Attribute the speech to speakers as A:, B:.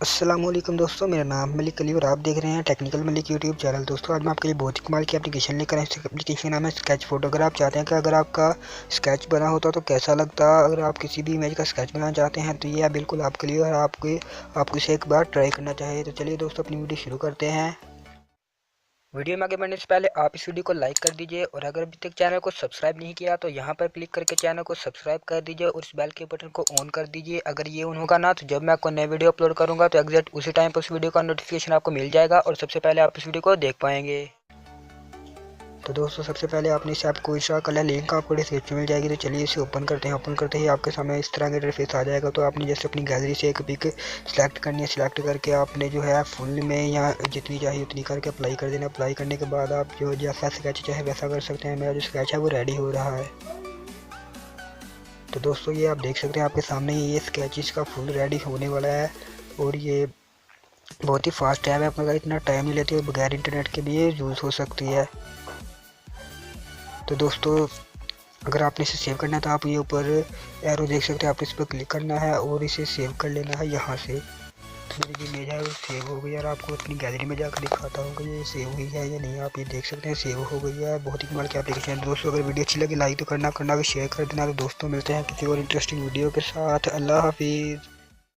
A: अस्सलाम वालेकुम दोस्तों, मेरा नाम मलिक अली और आप देख रहे हैं टेक्निकल मलिक यूट्यूब चैनल। दोस्तों आज मैं आपके लिए बहुत ही कमाल की एप्लीकेशन लेकर आया। इस एप्लीकेशन का नाम है स्केच फोटो। अगर आप चाहते हैं कि अगर आपका स्केच बना होता तो कैसा लगता, अगर आप किसी भी इमेज का स्केच बनाना चाहते हैं तो ये बिल्कुल आपके लिए और आपको इसे एक बार ट्राई करना चाहिए। तो चलिए दोस्तों अपनी वीडियो शुरू करते हैं। वीडियो में आगे बढ़ने से पहले आप इस वीडियो को लाइक कर दीजिए और अगर अभी तक चैनल को सब्सक्राइब नहीं किया तो यहाँ पर क्लिक करके चैनल को सब्सक्राइब कर दीजिए और इस बेल के बटन को ऑन कर दीजिए। अगर ये ऑन होगा ना तो जब मैं कोई नई वीडियो अपलोड करूँगा तो एग्जैक्ट उसी टाइम पर उस वीडियो का नोटिफिकेशन आपको मिल जाएगा और सबसे पहले आप इस वीडियो को देख पाएंगे। तो दोस्तों सबसे पहले आपने इसे आपको इस कलर लिंक आपको डिस्क्रिप्शन मिल जाएगी। तो चलिए इसे ओपन करते हैं। ओपन करते ही आपके सामने इस तरह का इंटरफेस आ जाएगा। तो आपने जैसे अपनी गैलरी से एक पिक सिलेक्ट करनी है। सिलेक्ट करके आपने जो है फुल में या जितनी चाहिए उतनी करके अप्लाई कर देना। अप्लाई करने के बाद आप जो जैसा स्केच चाहे वैसा कर सकते हैं। मेरा जो स्केच है वो रेडी हो रहा है। तो दोस्तों ये आप देख सकते हैं आपके सामने ये स्केच इसका फुल रेडी होने वाला है और ये बहुत ही फास्ट ऐप है। अपना इतना टाइम नहीं लेती है, बगैर इंटरनेट के भी ये यूज़ हो सकती है। तो दोस्तों अगर आपने इसे सेव करना है तो आप ये ऊपर एरो देख सकते हैं, आपने इस पर क्लिक करना है और इसे सेव कर लेना है यहाँ से। तो मेरी जो इमेज है वो सेव हो गई है और आपको अपनी गैलरी में जाकर दिखाता हूँ कि ये सेव हुई है या नहीं। आप ये देख सकते हैं सेव हो गई है। बहुत ही कमाल की एप्लीकेशन है। दोस्तों अगर वीडियो अच्छी लगी लाइक तो करना, अगर शेयर कर देना। तो दोस्तों मिलते हैं किसी और इंटरेस्टिंग वीडियो के साथ। अल्लाह हाफिज़।